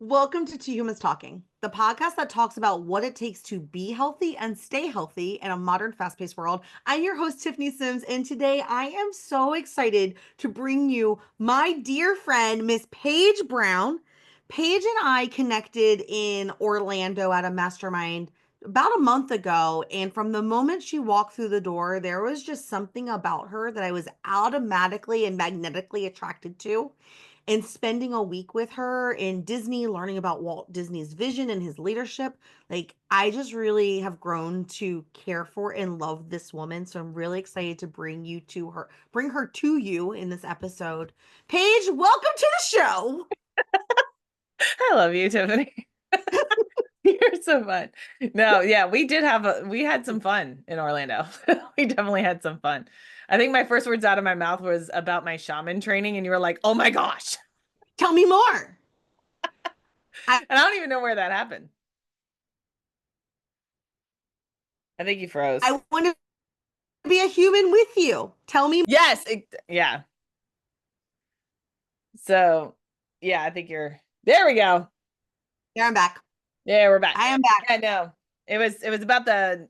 Welcome to Two Humans Talking, the podcast that talks about what it takes to be healthy and stay healthy in a modern, fast paced world. I'm your host, Tiffany Simms, and today I am so excited to bring you my dear friend, Miss Paige Brown. Paige and I connected in Orlando at a mastermind about a month ago. And from the moment she walked through the door, there was just something about her that I was automatically and magnetically attracted to, and spending a week with her in Disney, learning about Walt Disney's vision and his leadership. Like, I just really have grown to care for and love this woman. So I'm really excited to bring her to you in this episode. Paige, welcome to the show. I love you, Tiffany. You're so fun. No, yeah, we had some fun in Orlando. We definitely had some fun. I think my first words out of my mouth was about my shaman training, and you were like, "Oh my gosh." Tell me more. I, And I don't even know where that happened. I think you froze. I want to be a human with you. Tell me. Yes, yeah. So, yeah, I think you're there we go. Yeah, I'm back. Yeah, we're back. I am back. Yeah, no. It was about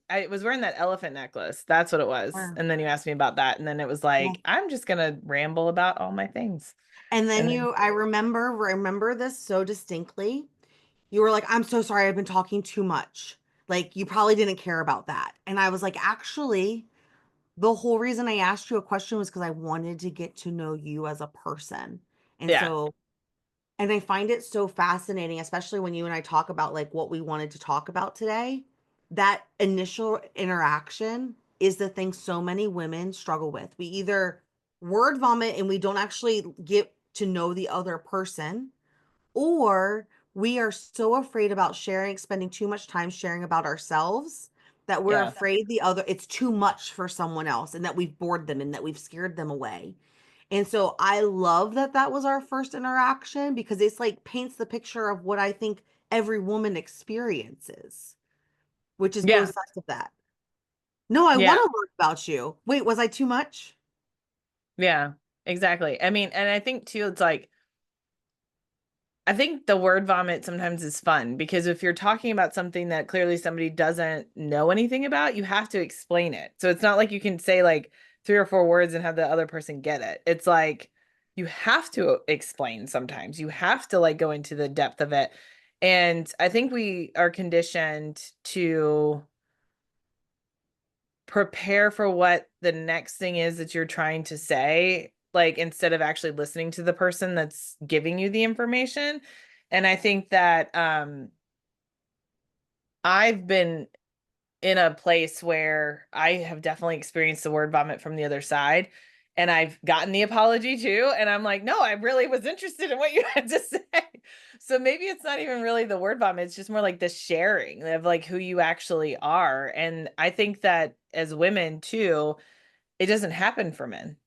I was wearing that elephant necklace. That's what it was. And then you asked me about that. And then it was Yeah. like, I'm just gonna ramble about all my things. And then And then I remember this so distinctly. You were like, I'm so sorry, I've been talking too much. Like, you probably didn't care about that. And I was like, actually, the whole reason I asked you a question was because I wanted to get to know you as a person. And yeah. so, and I find it so fascinating, especially when you and I talk about like what we wanted to talk about today. That initial interaction is the thing so many women struggle with. We either word vomit and we don't actually get to know the other person, or we are so afraid about sharing, spending too much time sharing about ourselves, that we're Yeah. afraid it's too much for someone else and that we've bored them and that we've scared them away. And so I love that that was our first interaction, because it's like paints the picture of what I think every woman experiences, which is both Yeah. sides of that. No, I want Yeah. to learn about you. Wait, was I too much? Yeah. Exactly. I mean, and I think too, it's like I think the word vomit sometimes is fun because if you're talking about something that clearly somebody doesn't know anything about, you have to explain it. So it's not like you can say like three or four words and have the other person get it. It's like you have to explain sometimes. You have to like go into the depth of it. And I think we are conditioned to prepare for what the next thing is that you're trying to say, like instead of actually listening to the person that's giving you the information. And I think that I've been in a place where I have definitely experienced the word vomit from the other side. And I've gotten the apology too. And I'm like, no, I really was interested in what you had to say. So maybe it's not even really the word vomit. It's just more like the sharing of like who you actually are. And I think that as women too, it doesn't happen for men.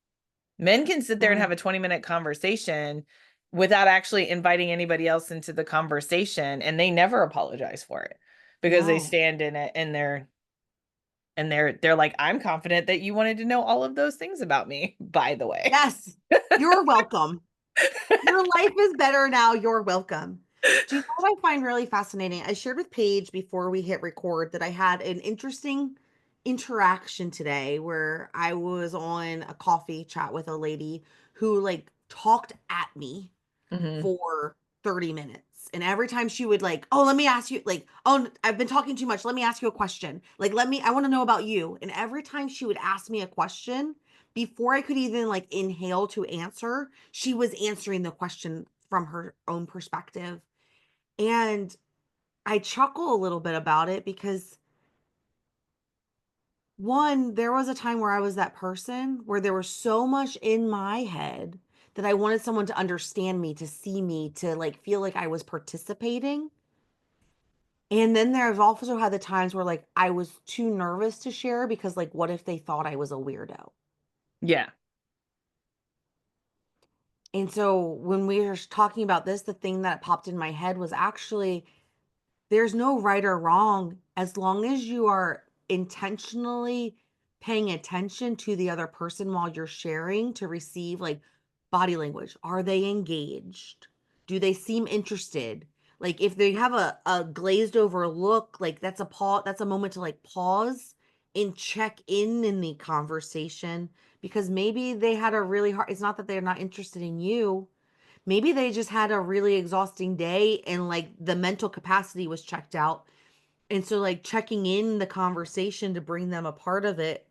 Men can sit there and Mm. have a 20-minute conversation without actually inviting anybody else into the conversation, and they never apologize for it because they No. stand in it and they're like, I'm confident that you wanted to know all of those things about me, by the way. Yes, you're welcome. Your life is better now. You're welcome. Do you know what I find really fascinating? I shared with Paige before we hit record that I had an interesting interaction today where I was on a coffee chat with a lady who like talked at me Hmm. for 30 minutes. And every time she would like, oh, let me ask you, like, oh, I've been talking too much. Let me ask you a question. Like, I want to know about you. And every time she would ask me a question, before I could even like inhale to answer, she was answering the question from her own perspective. And I chuckle a little bit about it because, one, there was a time where I was that person where there was so much in my head that I wanted someone to understand me, to see me, to like feel like I was participating. And then there's also had the times where like I was too nervous to share because like what if they thought I was a weirdo? Yeah. And so when we were talking about this, the thing that popped in my head was actually there's no right or wrong as long as you are intentionally paying attention to the other person while you're sharing, to receive like body language. Are they engaged? Do they seem interested? Like if they have a glazed over look, like that's a moment to like pause and check in the conversation, because maybe they had a really hard, it's not that they're not interested in you. Maybe they just had a really exhausting day and like the mental capacity was checked out. And so like checking in the conversation to bring them a part of it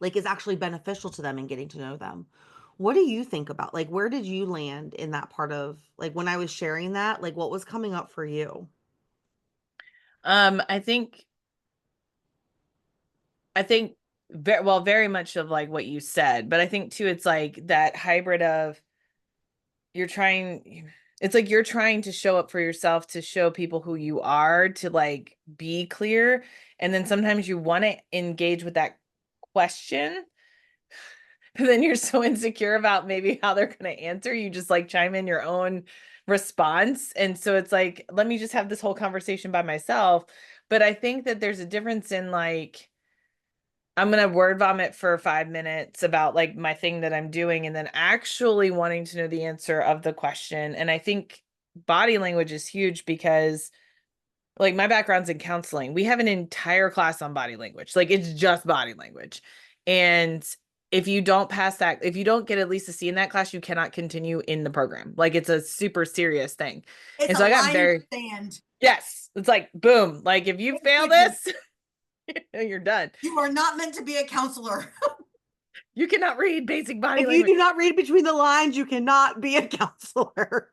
like is actually beneficial to them and getting to know them. What do you think about, like, where did you land in that part of, like, when I was sharing that, like what was coming up for you? I think very much of like what you said, but I think too it's like that hybrid of you're trying it's like you're trying to show up for yourself, to show people who you are, to like be clear, and then sometimes you want to engage with that question, but then you're so insecure about maybe how they're going to answer, you just like chime in your own response, and so it's like, let me just have this whole conversation by myself. But I think that there's a difference in like, I'm going to word vomit for 5 minutes about like my thing that I'm doing and then actually wanting to know the answer of the question. And I think body language is huge because like my background's in counseling. We have an entire class on body language. Like it's just body language. And if you don't pass that, if you don't get at least a C in that class, you cannot continue in the program. Like it's a super serious thing. It's And a so I got line in very, the sand. yes, it's like, boom. Like if you Oh, fail goodness. this, you're done. You are not meant to be a counselor. You cannot read basic body If you language. do not read between the lines, you cannot be a counselor.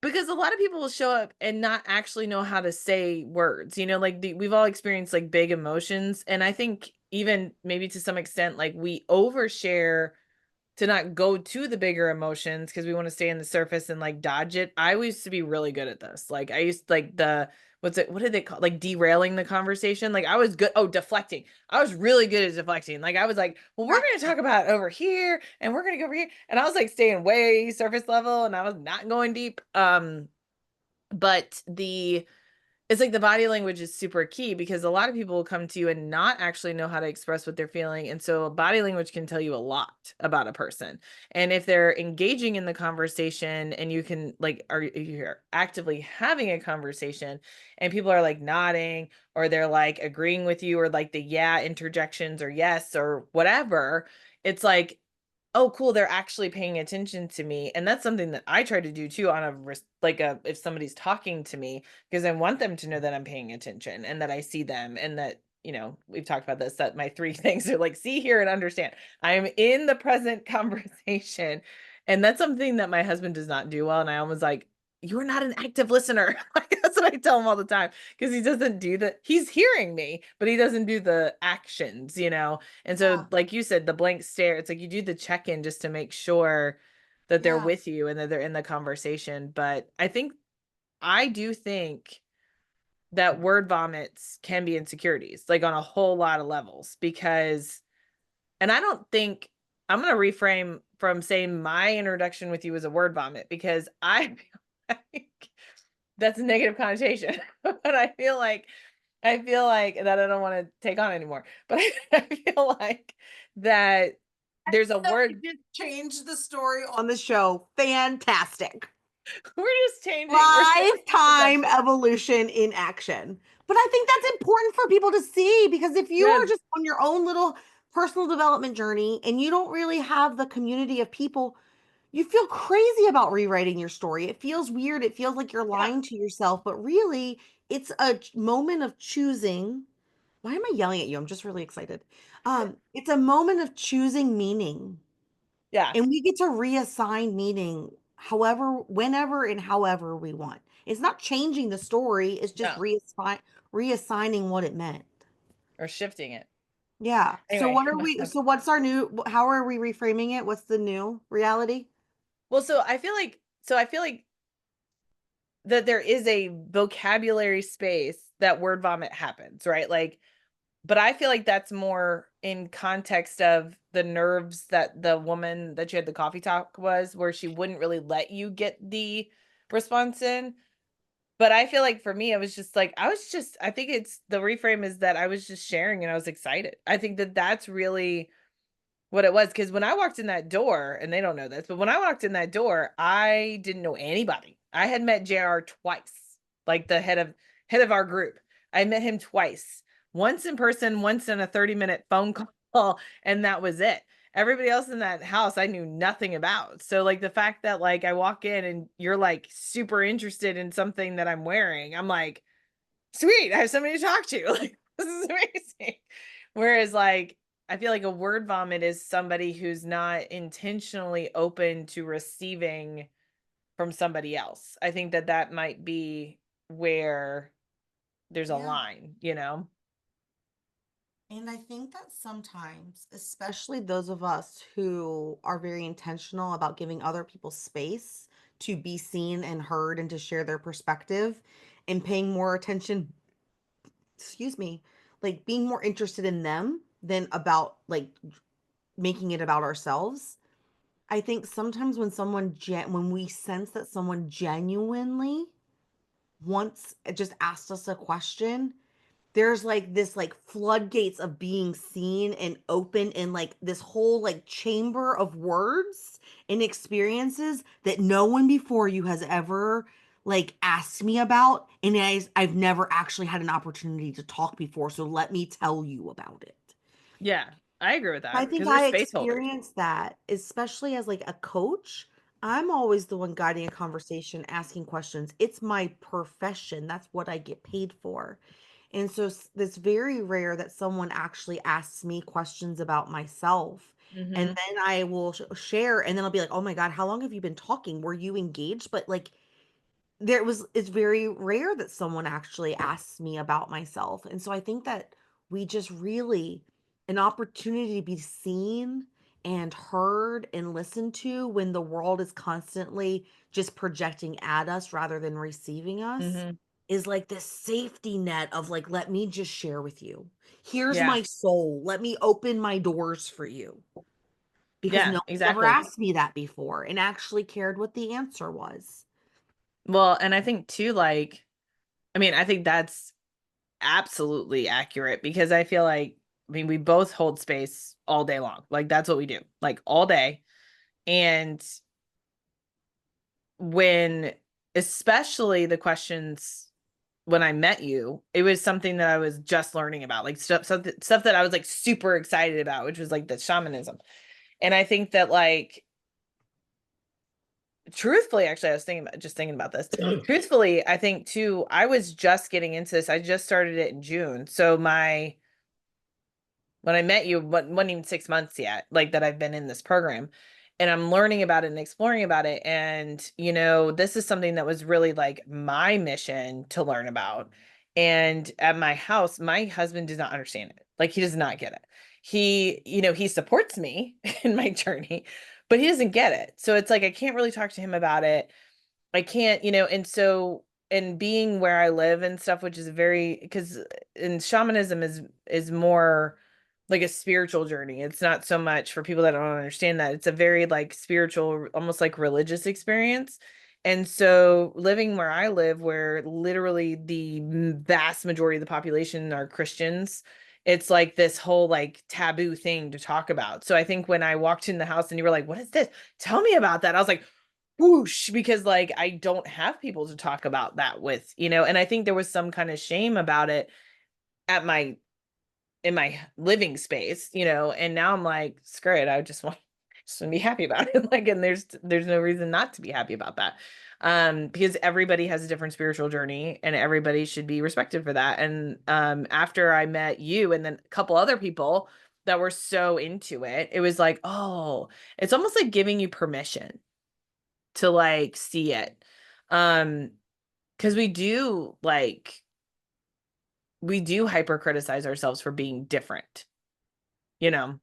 Because a lot of people will show up and not actually know how to say words, like we've all experienced like big emotions. And I think even maybe to some extent, like we overshare to not go to the bigger emotions because we want to stay in the surface and like dodge it. I used to be really good at this. Like I used like what did they call, like derailing the conversation? Like I was good. Oh, deflecting. I was really good at deflecting. Like I was like, well, we're going to talk about over here and we're going to go over here. And I was like staying way surface level and I was not going deep. But it's like the body language is super key because a lot of people will come to you and not actually know how to express what they're feeling. And so body language can tell you a lot about a person. And if they're engaging in the conversation and you can like, you're actively having a conversation and people are like nodding or they're like agreeing with you or like the yeah interjections or yes or whatever, it's like, oh cool, they're actually paying attention to me. And that's something that I try to do too on if somebody's talking to me, because I want them to know that I'm paying attention and that I see them, and that we've talked about this, that my three things are like see, hear, and understand. I am in the present conversation, and that's something that my husband does not do well, and I almost like, you're not an active listener. Like that's what I tell him all the time, because he doesn't do that. He's hearing me, but he doesn't do the actions. And so, Yeah. like you said, the blank stare, it's like you do the check-in just to make sure that they're Yeah. with you and that they're in the conversation. But I do think that word vomits can be insecurities, like on a whole lot of levels, because, and I don't think, I'm going to reframe from saying my introduction with you was a word vomit, because I feel like that's a negative connotation. But I feel like that I don't want to take on anymore. But I feel like that there's a So we word. just changed the story on the show. Fantastic. We're just changing. We're shifting Lifetime perception. evolution in action. But I think that's important for people to see, because if you are Yes. just on your own little personal development journey and you don't really have the community of people, you feel crazy about rewriting your story. It feels weird. It feels like you're Yeah. lying to yourself, but really, it's a moment of choosing. Why am I yelling at you? I'm just really excited. It's a moment of choosing meaning. Yeah. And we get to reassign meaning however, whenever, and however we want. It's not changing the story, it's just No. reassigning what it meant. Or shifting it. Yeah. So Anyway. what are we, so what's our new, how are we reframing it? What's the new reality? Well, so I feel like that there is a vocabulary space that word vomit happens, right? Like, but I feel like that's more in context of the nerves that the woman that you had the coffee talk was, where she wouldn't really let you get the response in. But I feel like for me, I was just like, I think it's the reframe is that I was just sharing and I was excited. I think that that's really what it was. Because when I walked in that door, and they don't know this, but when I walked in that door, I didn't know anybody. I had met JR twice. like the head of our group. I met him twice, once in person, once in a 30-minute phone call, and that was it. Everybody else in that house I knew nothing about. So like the fact that like I walk in and you're like super interested in something that I'm wearing, I'm like, sweet, I have somebody to talk to. Like, this is amazing. Whereas like I feel like a word vomit is somebody who's not intentionally open to receiving from somebody else. I think that that might be where there's a Yeah. line, you know? And I think that sometimes, especially those of us who are very intentional about giving other people space to be seen and heard and to share their perspective and paying more attention, excuse me, like being more interested in them than about like making it about ourselves. I think sometimes when when we sense that someone genuinely wants just asked us a question, there's like this like floodgates of being seen and open and like this whole like chamber of words and experiences that no one before you has ever like asked me about, and I've never actually had an opportunity to talk before, so let me tell you about it. Yeah, I agree with I that think because we're I space holders. experienced that, especially as like a coach. I'm always the one guiding a conversation, asking questions. It's my profession. That's what I get paid for. And so it's very rare that someone actually asks me questions about myself. And Hmm. then I will share, and then I'll be like, oh my God, how long have you been talking? Were you engaged? But like, it's very rare that someone actually asks me about myself. And so I think that we just really an opportunity to be seen and heard and listened to when the world is constantly just projecting at us rather than receiving us Hmm. is like this safety net of like, let me just share with you. Here's Yeah. my soul. Let me open my doors for you. Because no Yeah, one's ever exactly. asked me that before and actually cared what the answer was. Well, and I think too, like, I mean, I think that's absolutely accurate because I feel like, I mean, we both hold space all day long. Like, that's what we do, like, all day. And when, especially the questions when I met you, it was something that I was just learning about, like stuff that I was like super excited about, which was like the shamanism. And I think that like truthfully, actually, I was thinking about this. Truthfully, I think too, I was just getting into this. I just started it in June. So my when I met you, wasn't even 6 months yet, like that I've been in this program. And I'm learning about it and exploring about it. And, this is something that was really like my mission to learn about. And at my house, my husband does not understand it. Like he does not get it. He supports me in my journey, but he doesn't get it. So it's like I can't really talk to him about it. I can't, and so and being where I live and stuff, which is very because in shamanism is more like a spiritual journey. It's not so much for people that don't understand that. It's a very like spiritual, almost like religious experience. And so living where I live, where literally the vast majority of the population are Christians, it's like this whole like taboo thing to talk about. So I think when I walked in the house and you were like, "What is this? Tell me about that." I was like, whoosh, because like I don't have people to talk about that with, and I think there was some kind of shame about it at my in my living space, and now I'm like, screw it, I just want to be happy about it. Like, and there's no reason not to be happy about that. Because everybody has a different spiritual journey and everybody should be respected for that. And after I met you and then a couple other people that were so into it, it was like, oh, it's almost like giving you permission to like see it. Um, because we do hyper criticize ourselves for being different, you know?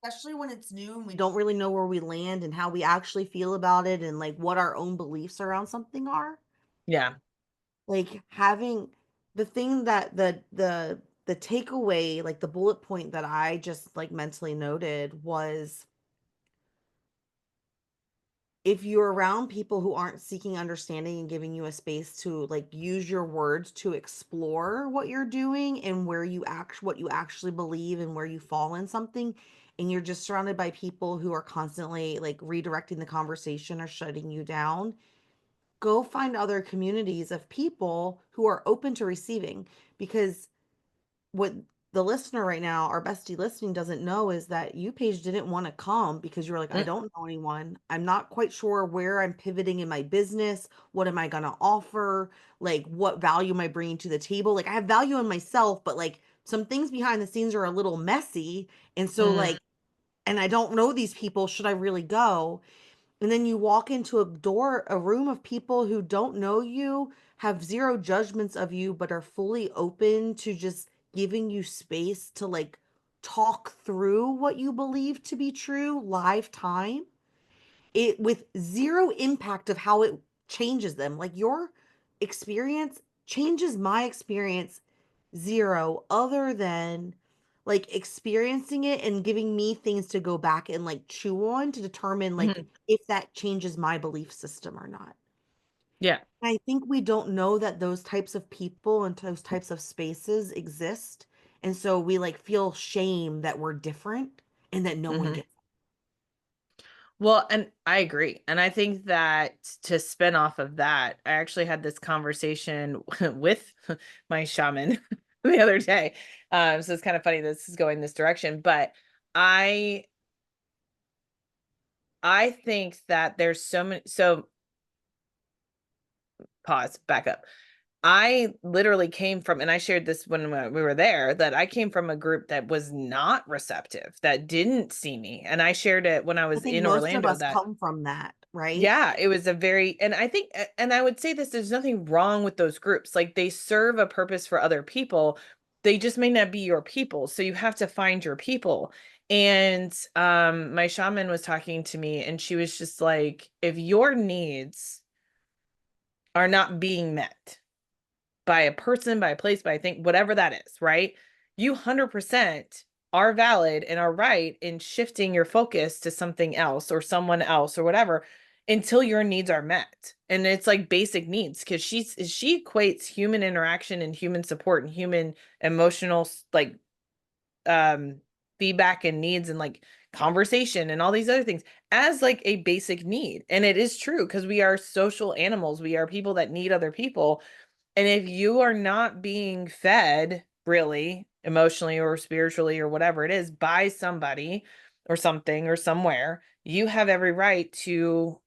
Especially when it's new and we don't really know where we land and how we actually feel about it and like what our own beliefs around something are. Yeah. Like having the thing that the takeaway, like the bullet point that I just like mentally noted was if you're around people who aren't seeking understanding and giving you a space to like use your words to explore what you're doing and where you act what you actually believe and where you fall in something, and you're just surrounded by people who are constantly like redirecting the conversation or shutting you down, go find other communities of people who are open to receiving. Because what the listener right now, our bestie listening, doesn't know is that you, Paige, didn't want to come because you're like, I Mm, don't know anyone. I'm not quite sure where I'm pivoting in my business. What am I going to offer? Like, what value am I bringing to the table? Like, I have value in myself, but like some things behind the scenes are a little messy. And so, mm, like, and I don't know these people. Should I really go? And then you walk into a room of people who don't know you, have zero judgments of you, but are fully open to just giving you space to like talk through what you believe to be true live time. It with zero impact of how it changes them. Like your experience changes my experience zero, other than like experiencing it and giving me things to go back and like chew on to determine like mhm. if that changes my belief system or not. Yeah. I think we don't know that those types of people and those types of spaces exist. And so we like feel shame that we're different and that no one Hmm. gets Well, and I agree. And I think that to spin off of that, I actually had this conversation with my shaman the other day. So it's kind of funny this is going this direction, but I I think that there's so many, so pause, back up. I literally came from, and I shared this when we were there, that I came from a group that was not receptive, that didn't see me. And I shared it when I I was think in most of Orlando us that, come from that, right? yeah, it was a very, and I think, and I would say this, there's nothing wrong with those groups. Like they serve a purpose for other people. They just may not be your people. So you have to find your people. And my shaman was talking to me and she was just like, if your needs are not being met, by a person, by a place, by a thing, whatever that is, right? You 100% are valid and are right in shifting your focus to something else or someone else or whatever until your needs are met. And it's like basic needs because she equates human interaction and human support and human emotional like um feedback and needs and like conversation and all these other things as like a basic need. And it is true because we are social animals. We are people that need other people, and if you are not being fed really emotionally or spiritually or whatever it is by somebody or something or somewhere, you have every right to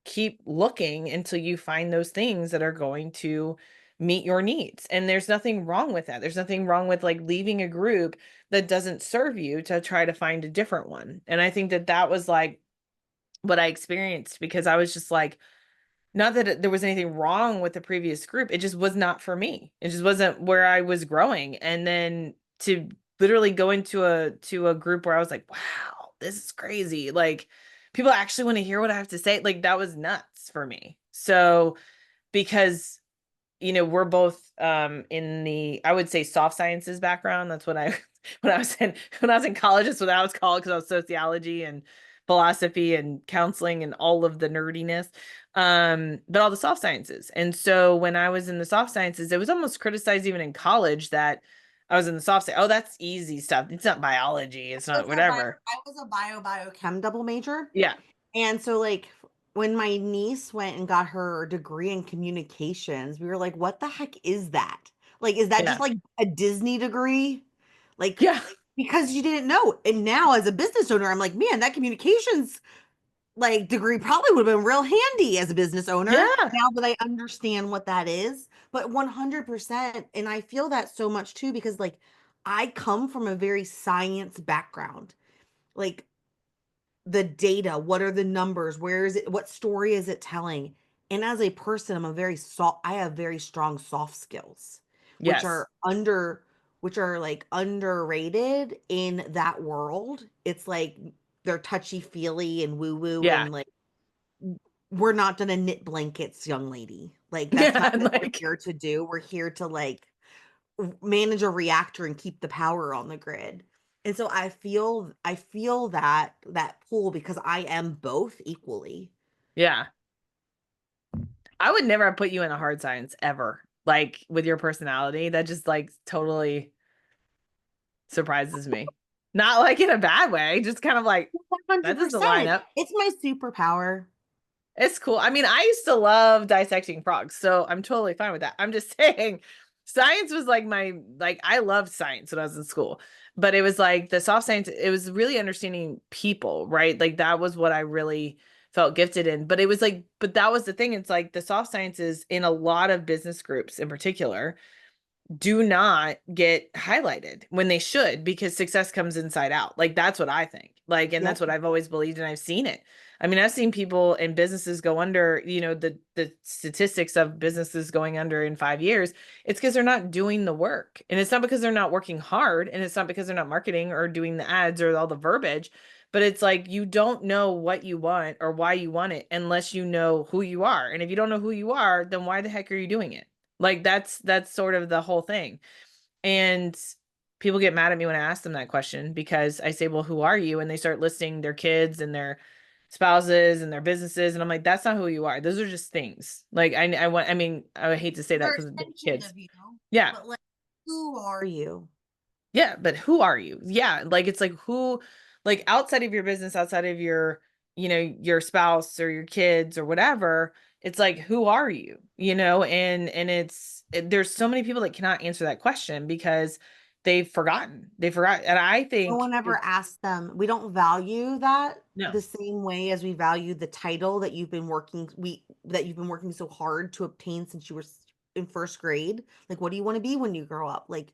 keep looking until you find those things that are going to meet your needs. And there's nothing wrong with that. There's nothing wrong with like leaving a group that doesn't serve you to try to find a different one. And I think that that was like what I experienced because I was just like, not that there was anything wrong with the previous group. It just was not for me. It just wasn't where I was growing. And then to literally go into a group where I was like, wow, this is crazy. Like people actually want to hear what I have to say. Like that was nuts for me. So because we're both in the, I would say, soft sciences background. That's what I when I was in college, that's what I was called because I was sociology and philosophy and counseling and all of the nerdiness. But all the soft sciences. And so when I was in the soft sciences, it was almost criticized even in college that I was in the soft science. Oh, that's easy stuff. It's not biology. It's not whatever. I was a biochem double major. Yeah. And so like when my niece went and got her degree in communications, we were like, what the heck is that? Like, is that just Yeah. like a Disney degree? Like, Yeah. because you didn't know. And now as a business owner, I'm like, man, that communications like degree probably would have been real handy as a business owner Yeah. now that I understand what that is. But 100%, and I feel that so much too because like I come from a very science background. Like the data, what are the numbers, where is it, what story is it telling? And as a person, I have very strong soft skills, which Yes. which are like underrated in that world. It's like they're touchy feely and woo woo Yeah. and like we're not gonna knit blankets, young lady. Like that's Yeah. not And what we're like, here to do. We're here to like manage a reactor and keep the power on the grid. And so I feel that pull because I am both equally. yeah. I would never put you in a hard science ever. Like with your personality, that just like totally surprises me. Not like in a bad way, just kind of like that doesn't line 100%. up. It's my superpower. It's cool. I mean, I used to love dissecting frogs, so I'm totally fine with that. I'm just saying science was like I loved science when I was in school. But it was like the soft science, it was really understanding people, right? Like that was what I really felt gifted in. But it was like, but that was the thing. It's like the soft sciences in a lot of business groups in particular do not get highlighted when they should, because success comes inside out. Like that's what I think. Like, and Yep. that's what I've always believed, and I've seen it. I mean, I've seen people and businesses go under, the statistics of businesses going under in 5 years. It's because they're not doing the work. And it's not because they're not working hard, and it's not because they're not marketing or doing the ads or all the verbiage, but it's like you don't know what you want or why you want it unless you know who you are. And if you don't know who you are, then why the heck are you doing it? Like that's sort of the whole thing. And people get mad at me when I ask them that question, because I say, "Well, who are you?" And they start listing their kids and their spouses and their businesses, and I'm like, "That's not who you are. Those are just things." Like I mean, I hate to say that They're because of the extensions kids. of you, Yeah. but like, who are you? Yeah, but who are you? Yeah, like it's like who, like outside of your business, outside of your, your spouse or your kids or whatever, it's like who are you? And there's so many people that cannot answer that question because they've forgotten. They forgot. And I No think one ever asked them. We don't value that no. the same way as we value the title that you've been working so hard to obtain since you were in first grade. Like, what do you want to be when you grow up? Like,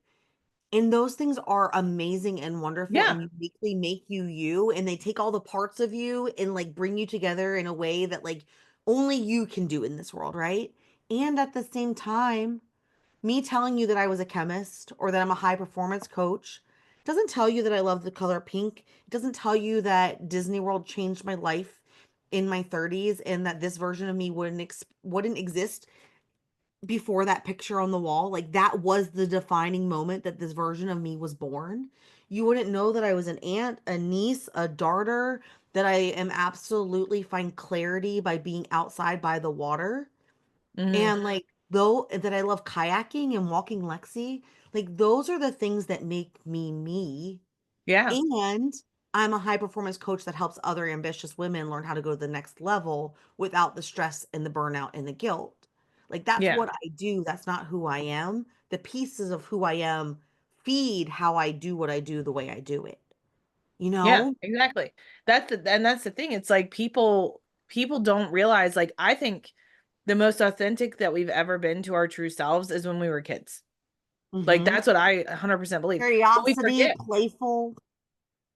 and those things are amazing and wonderful Yeah. and uniquely make you you, and they take all the parts of you and like bring you together in a way that like only you can do in this world, right? And at the same time, me telling you that I was a chemist or that I'm a high performance coach doesn't tell you that I love the color pink. It doesn't tell you that Disney World changed my life in my 30s and that this version of me wouldn't exist before that picture on the wall. Like that was the defining moment that this version of me was born. You wouldn't know that I was an aunt, a niece, a daughter, that I am absolutely find clarity by being outside by the water. Hmm. And like though that I love kayaking and walking Lexi, like those are the things that make me me. Yeah. And I'm a high performance coach that helps other ambitious women learn how to go to the next level without the stress and the burnout and the guilt. Like that's Yeah. what I do. That's not who I am. The pieces of who I am feed how I do what I do the way I do it. You Yeah, know? exactly. That's the thing. It's like people don't realize, like I think the most authentic that we've ever been to our true selves is when we were kids. Like Mm-hmm. that's what I 100% believe. But we Curiosity, forget. playful.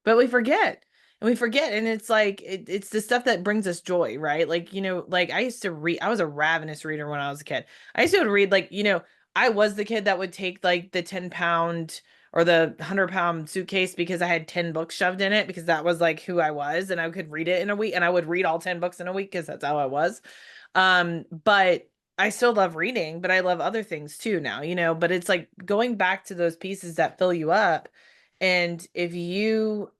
But we forget. And we forget. And it's like it's the stuff that brings us joy, right? Like, like I used to read, I was a ravenous reader when I was a kid. I used to read like, I was the kid that would take like the 10-pound or the 100-pound suitcase because I had 10 books shoved in it, because that was like who I was, and I could read it in a week, and I would read all 10 books in a week because that's how I was. But I still love reading, but I love other things too now, but it's like going back to those pieces that fill you up. And if you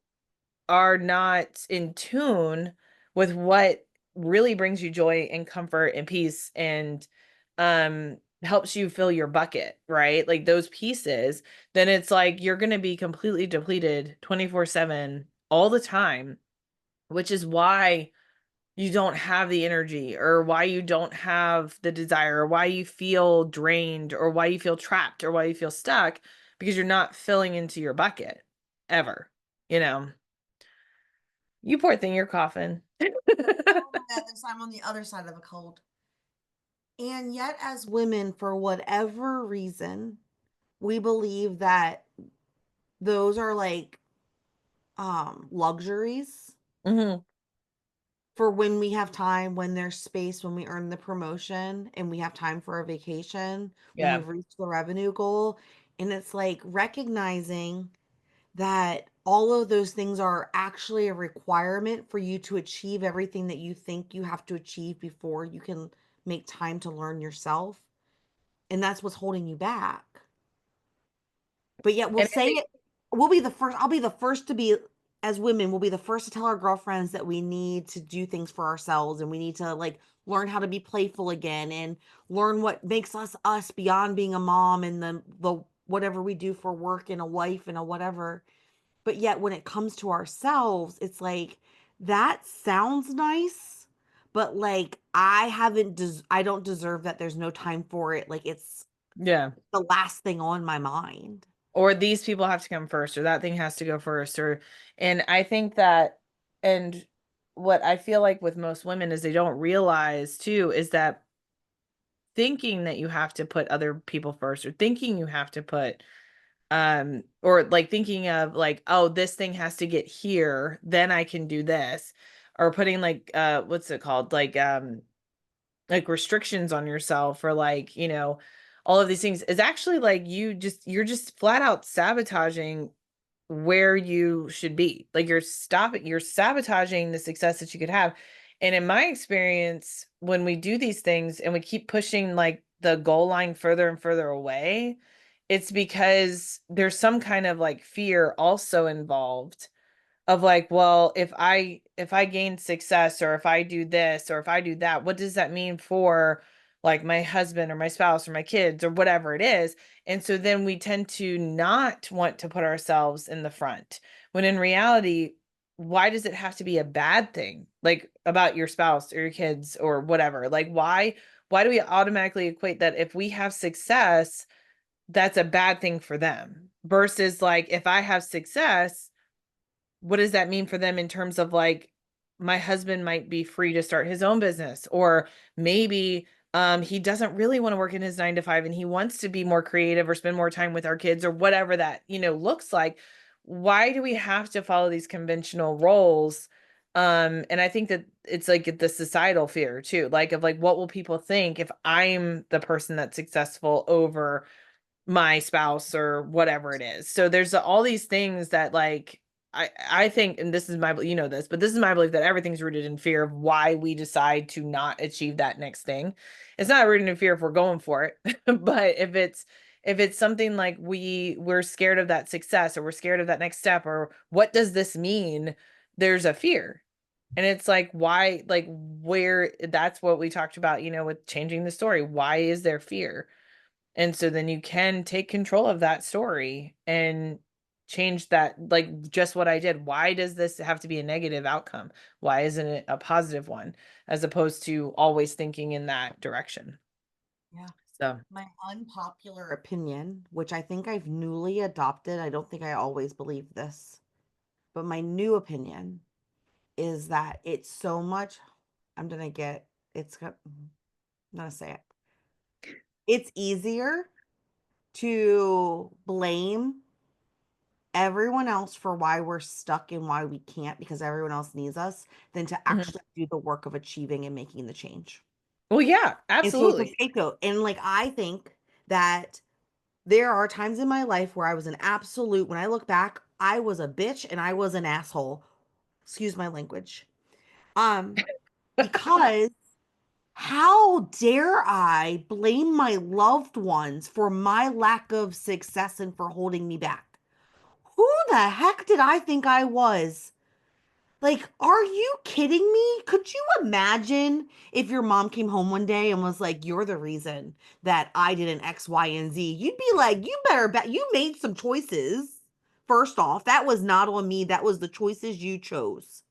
are not in tune with what really brings you joy and comfort and peace and helps you fill your bucket, right? Like those pieces, then it's like you're going to be completely depleted 24/7 all the time, which is why you don't have the energy, or why you don't have the desire, or why you feel drained, or why you feel trapped, or why you feel stuck, because you're not filling into your bucket ever, you know. You poor thing, you're coughing. Oh my goodness, I'm on the other side of a cold. And yet, as women, for whatever reason, we believe that those are like luxuries Hmm. for when we have time, when there's space, when we earn the promotion and we have time for a vacation, when Yeah. we've reached the revenue goal. And it's like recognizing that all of those things are actually a requirement for you to achieve everything that you think you have to achieve before you can make time to learn yourself. And that's what's holding you back. But yet we'll And I say think, it. We'll be the first. I'll be the first to be, as women, we'll be the first to tell our girlfriends that we need to do things for ourselves and we need to like learn how to be playful again and learn what makes us us beyond being a mom and the whatever we do for work and a wife and a whatever. But yet when it comes to ourselves, it's like that sounds nice, but like I don't deserve that. There's no time for it. Like it's Yeah. the last thing on my mind. Or these people have to come first, or that thing has to go first, or, and I think that, and what I feel like with most women is they don't realize too is that thinking that you have to put other people first, or thinking you have to put or like thinking of like, oh, this thing has to get here, then I can do this, or putting like what's it called, like restrictions on yourself, or like, all of these things is actually like you're just flat out sabotaging where you should be. Like you're sabotaging the success that you could have. And in my experience, when we do these things and we keep pushing like the goal line further and further away, it's because there's some kind of like fear also involved of like, well, if I gain success, or if I do this, or if I do that, what does that mean for like my husband or my spouse or my kids or whatever it is? And so then we tend to not want to put ourselves in the front, when in reality, why does it have to be a bad thing, like about your spouse or your kids or whatever? Like why do we automatically equate that if we have success, that's a bad thing for them, versus like if I have success, what does that mean for them in terms of like my husband might be free to start his own business, or maybe he doesn't really want to work in his 9 to 5 and he wants to be more creative or spend more time with our kids, or whatever that looks like. Why do we have to follow these conventional roles? And I think that it's like the societal fear too, like of like, what will people think if I'm the person that's successful over my spouse or whatever it is. So there's all these things that like I think, and this is my, this, but this is my belief, that everything's rooted in fear of why we decide to not achieve that next thing. It's not rooted in fear if we're going for it, but if it's something like we're scared of that success, or we're scared of that next step, or what does this mean? There's a fear. And it's like, why, like where, that's what we talked about, with changing the story. Why is there fear? And so then you can take control of that story and change that, like just what I did. Why does this have to be a negative outcome? Why isn't it a positive one? As opposed to always thinking in that direction. Yeah. So, My unpopular opinion, which I think I've newly adopted, I don't think I always believed this, but my new opinion is that it's so much, I'm gonna get, I'm gonna say it. It's easier to blame everyone else for why we're stuck and why we can't because everyone else needs us than to mhm. actually do the work of achieving and making the change. Well, yeah, And so it's a absolutely. scapegoat. And like, I think that there are times in my life where I was an absolute, when I look back, I was a bitch and I was an asshole. Excuse my language. Um, because how dare I blame my loved ones for my lack of success and for holding me back? Who the heck did I think I was? Like, are you kidding me? Could you imagine if your mom came home one day and was like, "You're the reason that I did an X, Y, and Z"? You'd be like, "You better bet you made some choices. First off, that was not on me. That was the choices you chose."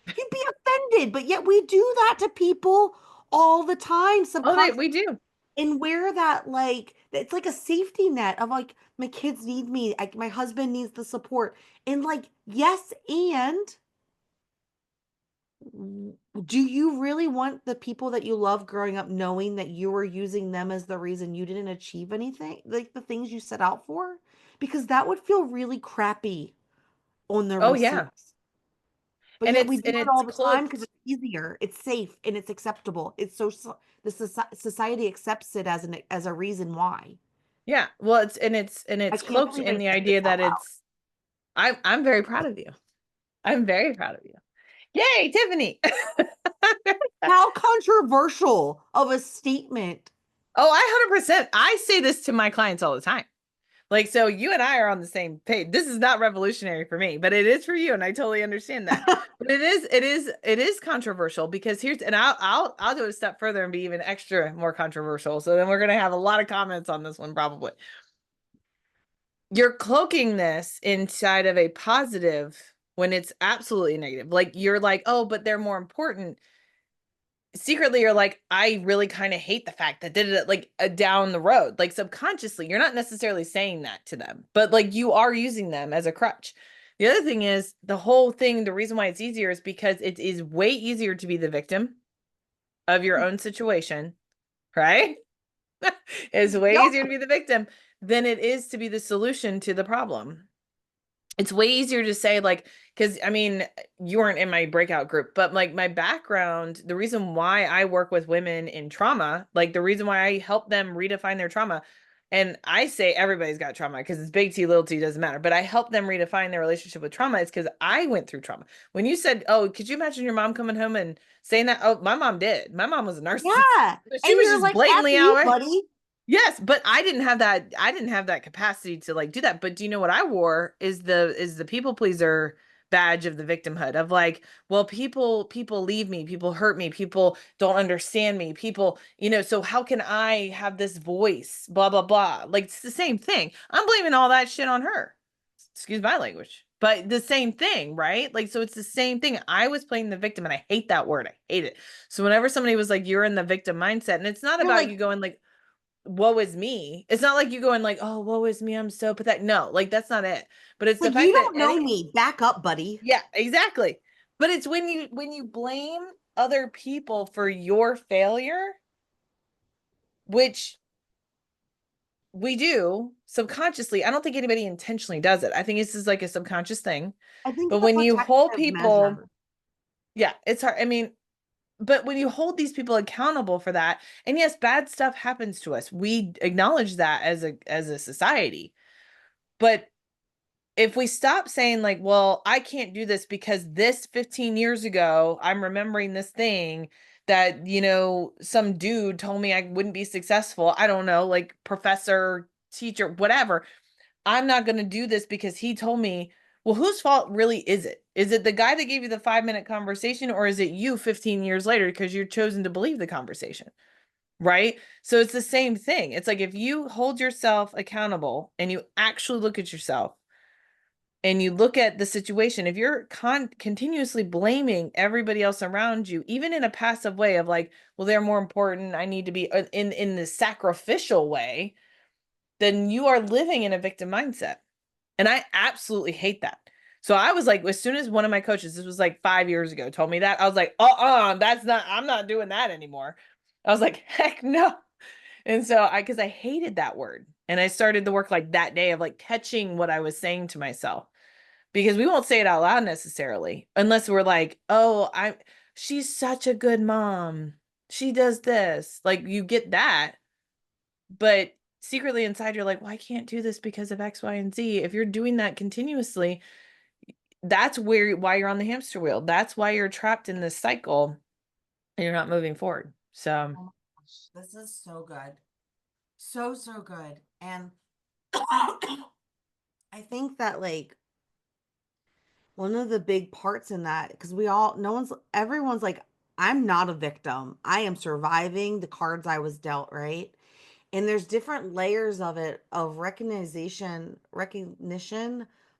You'd be offended, but yet we do that to people all the time, Oh, subconsciously. we do. And where that like it's like a safety net of like my kids need me, my husband needs the support, and like yes, and do you really want the people that you love growing up knowing that you were using them as the reason you didn't achieve anything, like the things you set out for? Because that would feel really crappy on the Oh, yeah. receipts. But And yet it's we do and it it's all the time because cloaked. it's easier, it's safe, and it's acceptable. It's the society accepts it as as a reason why. Yeah. Well, and I it's can't cloaked believe I in the said this idea out that loud. I'm very proud of you. I'm very proud of you. Yay, Tiffany. How controversial of a statement. Oh, I 100%. I say this to my clients all the time. Like, so you and I are on the same page. This is not revolutionary for me, but it is for you, and I totally understand that. But it is controversial because and I'll do it a step further and be even extra more controversial. So then we're gonna have a lot of comments on this one probably. You're cloaking this inside of a positive when it's absolutely negative. Like you're like, oh, but they're more important. secretly you're like, I really kind of hate the fact that did it like down the road, like subconsciously. You're not necessarily saying that to them, but like you are using them as a crutch. The other thing is the whole thing, the reason why it's easier is because it is way easier to be the victim of your own situation, right? It's way Yep. easier to be the victim than it is to be the solution to the problem. It's way easier to say like, because I mean, you weren't in my breakout group, but like my background, the reason why I work with women in trauma, like the reason why I help them redefine their trauma, and I say everybody's got trauma because it's big T, little t, doesn't matter, but I help them redefine their relationship with trauma. It's because I went through trauma. When you said, oh, could you imagine your mom coming home and saying that? Oh, my mom did. My mom was a narcissist. Yeah. She And was you're just like, F blatantly you, out. buddy. Yes, but I didn't have that. I didn't have that capacity to like do that. But do you know what I wore is the people pleaser badge of the victimhood of like, well, people leave me, people hurt me, people don't understand me, people, so how can I have this voice? Blah blah blah. Like it's the same thing. I'm blaming all that shit on her. Excuse my language. But the same thing, right? Like, so it's the same thing. I was playing the victim and I hate that word. I hate it. So whenever somebody was like, you're in the victim mindset, and it's not You're about like, you going like, woe is me. It's not like you going like, oh, woe is me, I'm so pathetic. No, like that's not it. But it's the you fact that don't know me. Back up, buddy. yeah, exactly. But it's when you blame other people for your failure, which we do subconsciously. I don't think anybody intentionally does it. I think this is like a subconscious thing. I think But it's a when you hold protective people, measure. yeah, it's hard. I mean, but when you hold these people accountable for that, and yes, bad stuff happens to us. We acknowledge that as a society. But if we stop saying like, well, I can't do this because this 15 years ago, I'm remembering this thing that, some dude told me I wouldn't be successful. I don't know, like professor, teacher, whatever. I'm not going to do this because he told me, well, whose fault really is it? Is it the guy that gave you the 5-minute conversation, or is it you 15 years later because you're chosen to believe the conversation? Right. So it's the same thing. It's like if you hold yourself accountable and you actually look at yourself and you look at the situation, if you're continuously blaming everybody else around you, even in a passive way of like, well, they're more important, I need to be in the sacrificial way, then you are living in a victim mindset. And I absolutely hate that. So I was like, as soon as one of my coaches, this was like 5 years ago, told me that, I was like, that's not, I'm not doing that anymore. I was like, heck no. And so because I hated that word. And I started the work like that day of like catching what I was saying to myself, because we won't say it out loud necessarily unless we're like, oh, she's such a good mom, she does this, like you get that, but secretly inside you're like, well, I can't do this because of X, Y, and Z. If you're doing that continuously, that's why you're on the hamster wheel. That's why you're trapped in this cycle and you're not moving forward. So Oh my gosh, this is so good. So, so good. And I think that like one of the big parts in that, because everyone's like, I'm not a victim. I am surviving the cards I was dealt, right? And there's different layers of it, of recognition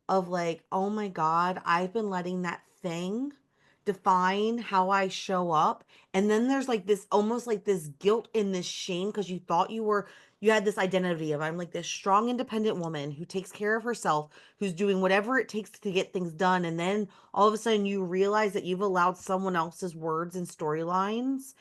of like, oh my God, I've been letting that thing define how I show up. And then there's like this almost like this guilt and this shame because you had this identity of I'm like this strong, independent woman who takes care of herself, who's doing whatever it takes to get things done. And then all of a sudden you realize that you've allowed someone else's words and storylines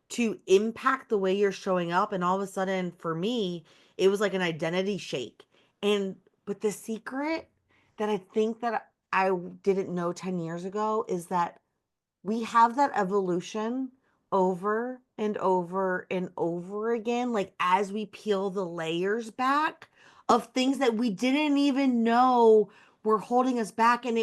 to impact the way you're showing up. And all of a sudden, for me, it was like an identity shake. And, but the secret that I think that I didn't know 10 years ago is that we have that evolution over and over and over again, like as we peel the layers back of things that we didn't even know were holding us back. And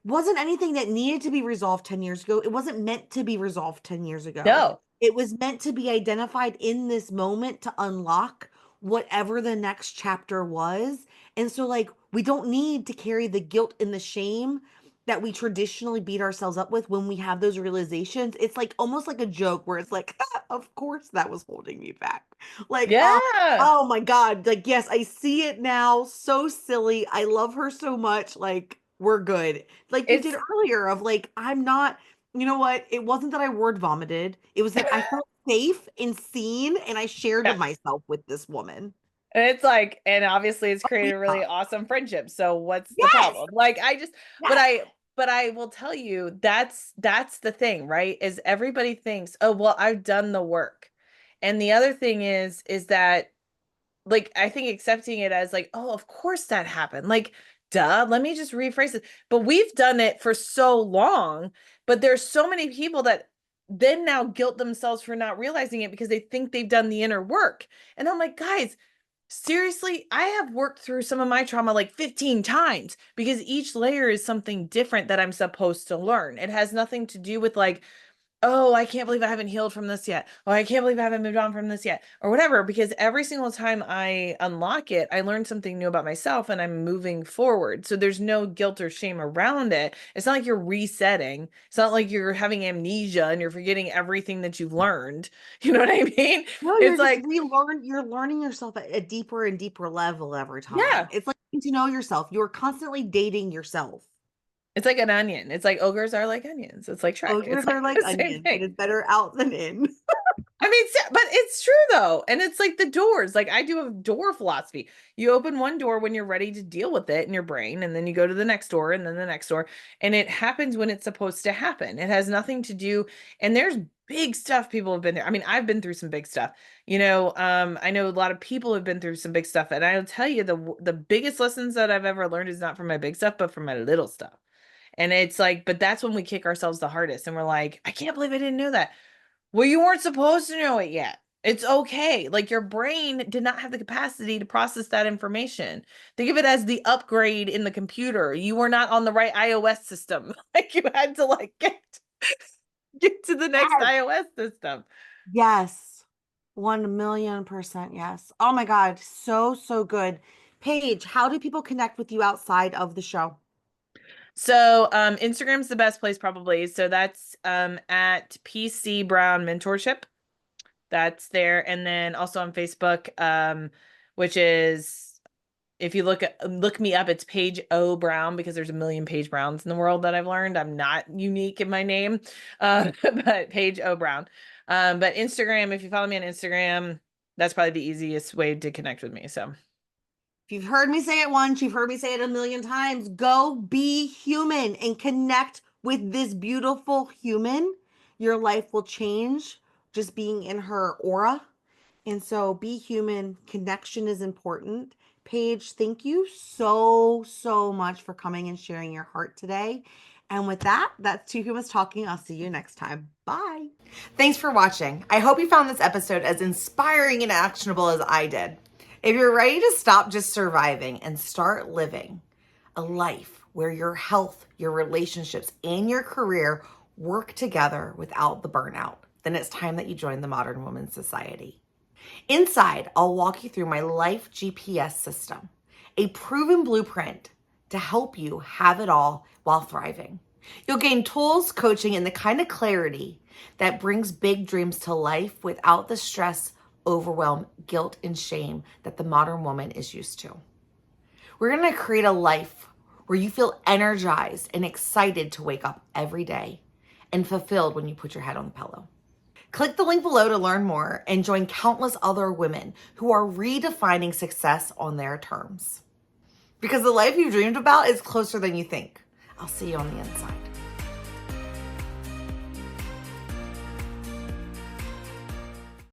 wasn't anything that needed to be resolved 10 years ago. It wasn't meant to be resolved 10 years ago. no. It was meant to be identified in this moment to unlock whatever the next chapter was. And so, like, we don't need to carry the guilt and the shame that we traditionally beat ourselves up with when we have those realizations. It's like almost like a joke where it's like, of course that was holding me back. Like, Yeah. oh my God. Like, yes, I see it now. So silly. I love her so much. Like, we're good. Like you did It's earlier of like, I'm not. You know what? It wasn't that I word vomited. It was that I felt safe and seen, and I shared Yeah. myself with this woman. And it's like, and obviously it's Oh, created a yeah. really awesome friendship. So what's the Yes, problem? Like I just, but yes. I will tell you that's the thing, right? Is everybody thinks, oh, well, I've done the work. And the other thing is that like I think accepting it as like, oh, of course that happened. Like, duh, let me just rephrase it. But we've done it for so long, but there's so many people that then now guilt themselves for not realizing it because they think they've done the inner work. And I'm like, guys, seriously, I have worked through some of my trauma like 15 times because each layer is something different that I'm supposed to learn. It has nothing to do with like, oh, I can't believe I haven't healed from this yet. Oh, I can't believe I haven't moved on from this yet, or whatever. Because every single time I unlock it, I learn something new about myself and I'm moving forward. So there's no guilt or shame around it. It's not like you're resetting. It's not like you're having amnesia and you're forgetting everything that you've learned. You know what I mean? No, you're It's just like, you're learning yourself at a deeper and deeper level every time. yeah, It's like getting to know yourself. You're constantly dating yourself. it's like an onion. It's like ogres are like onions. It's like Shrek. It's Ogres like are like the same onions. It thing. is better out than in. I mean, but it's true though. And it's like the doors. Like I do a door philosophy. You open one door when you're ready to deal with it in your brain, and then you go to the next door and then the next door. And it happens when it's supposed to happen. It has nothing to do. And there's big stuff people have been there. I mean, I've been through some big stuff. I know a lot of people have been through some big stuff. And I'll tell you the biggest lessons that I've ever learned is not from my big stuff, but from my little stuff. And it's like, but that's when we kick ourselves the hardest. And we're like, I can't believe I didn't know that. Well, you weren't supposed to know it yet. It's okay. Like your brain did not have the capacity to process that information. Think of it as the upgrade in the computer. You were not on the right iOS system. Like you had to like get to the next Yes. iOS system. Yes. 1,000,000% yes. Oh my God. So, so good. Paige, how do people connect with you outside of the show? So Instagram's the best place probably. So that's at PC Brown Mentorship. That's there. And then also on Facebook, which is if you look me up, it's Paige O Brown because there's a million Paige Browns in the world that I've learned. I'm not unique in my name, but Paige O Brown. But Instagram, if you follow me on Instagram, that's probably the easiest way to connect with me. So If you've heard me say it once, you've heard me say it a million times. Go be human and connect with this beautiful human. Your life will change just being in her aura. And so be human. Connection is important. Paige, thank you so, so much for coming and sharing your heart today. And with that, that's Two Humans Talking. I'll see you next time. Bye. Thanks for watching. I hope you found this episode as inspiring and actionable as I did. If you're ready to stop just surviving and start living a life where your health, your relationships, and your career work together without the burnout, then it's time that you join the Modern Women's Society. Inside, I'll walk you through my life GPS system, a proven blueprint to help you have it all while thriving. You'll gain tools, coaching, and the kind of clarity that brings big dreams to life without the stress, overwhelm, guilt, and shame that the modern woman is used to. We're going to create a life where you feel energized and excited to wake up every day and fulfilled when you put your head on the pillow. Click the link below to learn more and join countless other women who are redefining success on their terms. Because the life you've dreamed about is closer than you think. I'll see you on the inside.